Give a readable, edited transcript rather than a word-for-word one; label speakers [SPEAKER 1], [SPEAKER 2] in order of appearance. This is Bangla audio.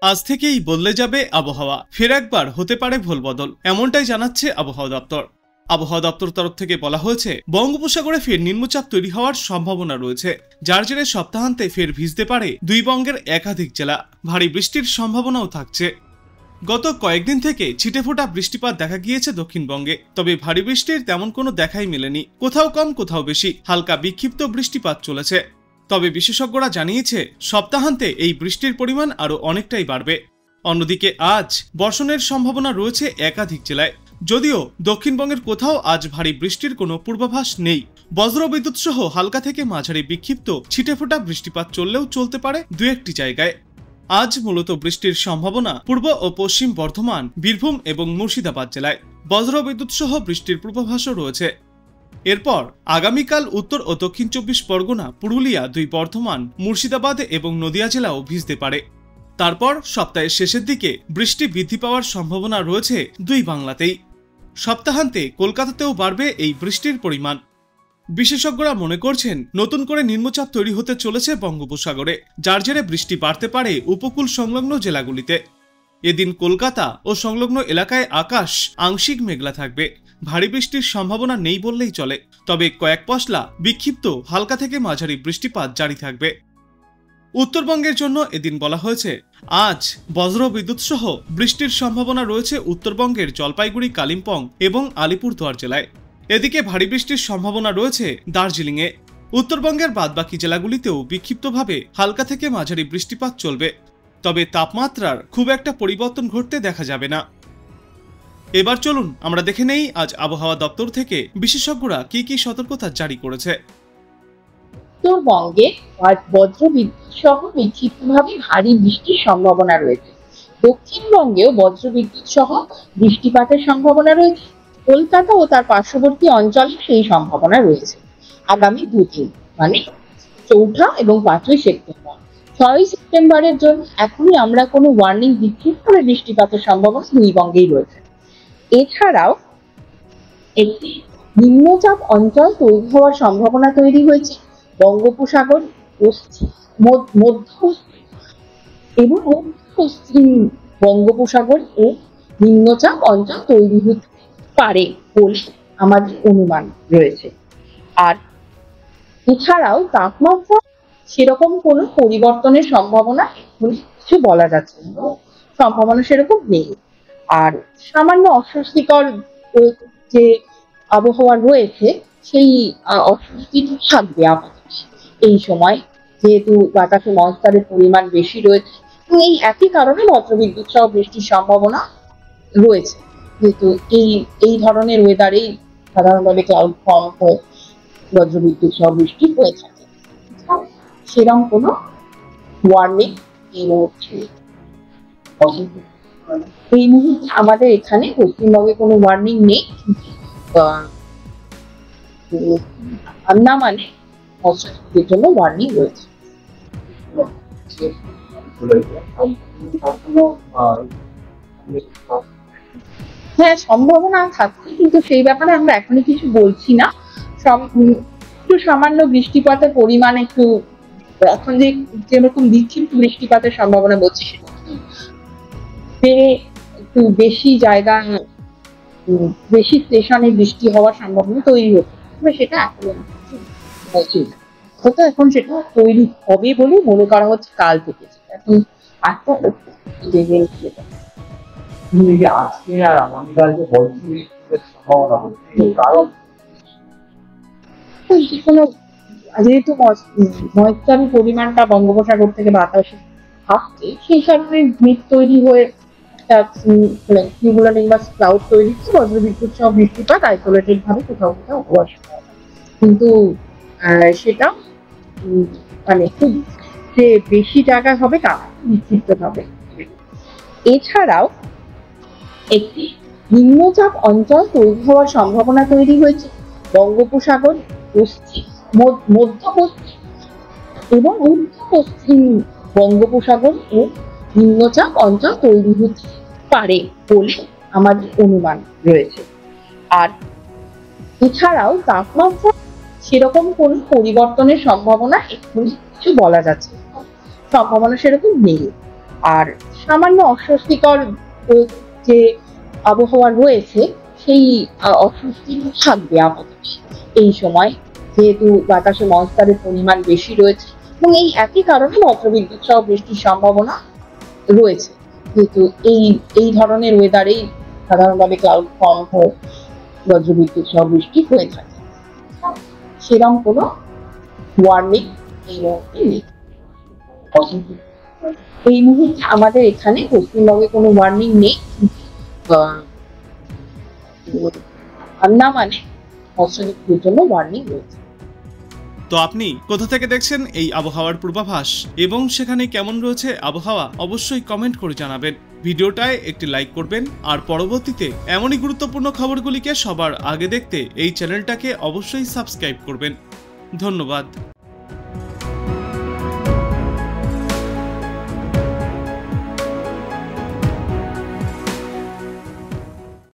[SPEAKER 1] আজ থেকেই বদলে যাবে আবহাওয়া, ফের একবার হতে পারে ভোলবদল, এমনটাই জানাচ্ছে আবহাওয়া দপ্তর। আবহাওয়া দপ্তর তরফ থেকে বলা হয়েছে, বঙ্গোপসাগরে ফের নিম্নচাপ তৈরি হওয়ার সম্ভাবনা রয়েছে, যার জেরে সপ্তাহান্তে ফের ভিজতে পারে দুই বঙ্গের একাধিক জেলা। ভারী বৃষ্টির সম্ভাবনাও থাকছে। গত কয়েকদিন থেকে ছিটেফোঁটা বৃষ্টিপাত দেখা গিয়েছে দক্ষিণবঙ্গে, তবে ভারী বৃষ্টির তেমন কোনো দেখাই মেলেনি। কোথাও কম কোথাও বেশি হালকা বিক্ষিপ্ত বৃষ্টিপাত চলেছে। তবে বিশেষজ্ঞরা জানিয়েছে, সপ্তাহান্তে এই বৃষ্টির পরিমাণ আরও অনেকটাই বাড়বে। অন্যদিকে আজ বর্ষণের সম্ভাবনা রয়েছে একাধিক জেলায়, যদিও দক্ষিণবঙ্গের কোথাও আজ ভারী বৃষ্টির কোনো পূর্বাভাস নেই। বজ্রবিদ্যুৎ সহ হালকা থেকে মাঝারি বিক্ষিপ্ত ছিটেফোঁটা বৃষ্টিপাত চললেও চলতে পারে দু একটি জায়গায়। আজ মূলত বৃষ্টির সম্ভাবনা পূর্ব ও পশ্চিম বর্ধমান, বীরভূম এবং মুর্শিদাবাদ জেলায়। বজ্রবিদ্যুৎ সহ বৃষ্টির পূর্বাভাসও রয়েছে। এরপর আগামীকাল উত্তর ও দক্ষিণ 24 পরগনা, পুরুলিয়া, দুই বর্ধমান, মুর্শিদাবাদ এবং নদিয়া জেলাও ভিজতে পারে। তারপর সপ্তাহের শেষের দিকে বৃষ্টি বৃদ্ধি পাওয়ার সম্ভাবনা রয়েছে দুই বাংলাতেই। সপ্তাহান্তে কলকাতাতেও বাড়বে এই বৃষ্টির পরিমাণ। বিশেষজ্ঞরা মনে করছেন, নতুন করে নিম্নচাপ তৈরি হতে চলেছে বঙ্গোপসাগরে, যার জেরে বৃষ্টি বাড়তে পারে উপকূল সংলগ্ন জেলাগুলিতে। এদিন কলকাতা ও সংলগ্ন এলাকায় আকাশ আংশিক মেঘলা থাকবে। ভারী বৃষ্টির সম্ভাবনা নেই বললেই চলে, তবে কয়েক পশলা বিক্ষিপ্ত হালকা থেকে মাঝারি বৃষ্টিপাত জারি থাকবে। উত্তরবঙ্গের জন্য এদিন বলা হয়েছে, আজ বজ্রবিদ্যুৎ সহ বৃষ্টির সম্ভাবনা রয়েছে উত্তরবঙ্গের জলপাইগুড়ি, কালিম্পং এবং আলিপুরদুয়ার জেলায়। এদিকে ভারী বৃষ্টির সম্ভাবনা রয়েছে দার্জিলিংয়ে। উত্তরবঙ্গের বাদবাকি জেলাগুলিতেও বিক্ষিপ্তভাবে হালকা থেকে মাঝারি বৃষ্টিপাত চলবে, তবে তাপমাত্রার খুব একটা পরিবর্তন ঘটতে দেখা যাবে না। এবার চলুন আমরা দেখে নেই আজ আবহাওয়া দপ্তর থেকে বিশেষজ্ঞরা কি কি সতর্কতা জারি করেছে।
[SPEAKER 2] উত্তরবঙ্গে আজ বজ্রবিদ্যুৎ সহ বিক্ষিপ্তভাবে ভারী বৃষ্টির সম্ভাবনা রয়েছে। দক্ষিণবঙ্গেও বজ্রবিদ্যুৎ সহ বৃষ্টিপাতের সম্ভাবনা রয়েছে। কলকাতা ও তার পার্শ্ববর্তী অঞ্চলে সেই সম্ভাবনা রয়েছে। আগামী দুদিন মানে 4 এবং 5 সেপ্টেম্বর। 6 সেপ্টেম্বরের জন্য এখনই আমরা কোনো ওয়ার্নিং দিচ্ছি, তবে বৃষ্টিপাতের সম্ভাবনা দুই বঙ্গেই রয়েছে। এছাড়াও একটি নিম্নচাপ অঞ্চল তৈরি হওয়ার সম্ভাবনা তৈরি হয়েছে বঙ্গোপসাগর, মধ্য এবং পশ্চিম বঙ্গোপসাগর ও নিম্নচাপ অঞ্চল তৈরি হতে পারে বলে আমাদের অনুমান রয়েছে। আর এছাড়াও তাপমাত্রা সেরকম কোনো পরিবর্তনের সম্ভাবনা কিছু বলা যাচ্ছে না, সম্ভাবনা সেরকম নেই। আর সামান্য অস্বস্তিকর যে আবহাওয়া রয়েছে, সেই অস্বস্তি থাকবে আপাতত এই সময়, যেহেতু বাতাসে ময়েশ্চারের পরিমাণ বেশি রয়েছে এবং এই একই কারণে বজ্রবিদ্যুৎ সহ বৃষ্টির সম্ভাবনা রয়েছে। যেহেতু এই ধরনের ওয়েদারেই সাধারণভাবে ক্লাউড ফর্ম হয়ে বজ্রবিদ্যুৎ সহ বৃষ্টি হয়ে থাকে। সেরকম কোনো ওয়ার্নিং এই মুহূর্তে আমাদের এখানে পশ্চিমবঙ্গে কোনো ওয়ার্নিং নেই। আন্দামানে মৎস্যজীবীদের জন্য ওয়ার্নিং রয়েছে। হ্যাঁ, সম্ভাবনা থাকছে, কিন্তু সেই ব্যাপারে আমরা এখনই কিছু বলছি না। একটু সামান্য বৃষ্টিপাতের পরিমাণ একটু এখন যেরকম বিক্ষিপ্ত বৃষ্টিপাতের সম্ভাবনা বলছি, একটু বেশি জায়গা, বেশি স্টেশনে বৃষ্টি হওয়ার সম্ভাবনা তৈরি হচ্ছে, তবে সেটা এখন সেটা তৈরি হবে বলে মনে করা হচ্ছে কাল থেকে। এখন যেহেতু ময়েশ্চারের পরিমাণটা বঙ্গোপসাগর থেকে বাতাসে আসছে, সেই কারণে মেঘ তৈরি হয়ে ক্লাউড তৈরি হচ্ছে, বজ্রবিদ্যুৎ সহ বৃষ্টিপাত আইসোলেটেড ভাবে কোথাও কোথাও হওয়ার সম্ভাবনা, কিন্তু সেটা মানে খুব যে বেশি জায়গায় হবে তা বিক্ষিপ্ত হবে। এছাড়াও একটি নিম্নচাপ অঞ্চল তৈরি হওয়ার সম্ভাবনা তৈরি হয়েছে বঙ্গোপসাগর, মধ্য পশ্চিম এবং পশ্চিম বঙ্গোপসাগর ও নিম্নচাপ অঞ্চল তৈরি হতে পারে বলে আমাদের অনুমান রয়েছে। আর এছাড়াও তাপমাত্রা সেরকম কোনো পরিবর্তনের সম্ভাবনা এখনই কিছু বলা যাচ্ছে না, সম্ভাবনা সেরকম নেই। আর সামান্য অস্বস্তিকর যে আবহাওয়া রয়েছে সেই অস্বস্তি থাকবে আমাদের এই সময়, যেহেতু বাতাসে ময়েশ্চারের পরিমাণ বেশি রয়েছে এবং এই একই কারণে বজ্রবিদ্যুৎ সহ বৃষ্টির সম্ভাবনা রয়েছে। যেহেতু এই ধরনের ওয়েদারেই সাধারণভাবে ক্লাউড ফর্ম হয়ে বজ্রবিদ্যুৎ সহ বৃষ্টি হয়ে থাকে। সেরকম কোনো ওয়ার্নিং এই মুহূর্তে নেই। এই মুহূর্তে আমাদের এখানে পশ্চিমবঙ্গে কোনো ওয়ার্নিং নেই, আন্দামানে বজ্রবিদ্যুতের জন্য ওয়ার্নিং রয়েছে।
[SPEAKER 1] তো আপনি কোথা থেকে দেখছেন এই আবহাওয়ার পূর্বাভাস এবং সেখানে কেমন রয়েছে আবহাওয়া অবশ্যই কমেন্ট করে জানাবেন। ভিডিওটায় একটি লাইক করবেন আর পরবর্তীতে এমনই গুরুত্বপূর্ণ খবরগুলিকে সবার আগে দেখতে এই চ্যানেলটাকে অবশ্যই সাবস্ক্রাইব করবেন। ধন্যবাদ।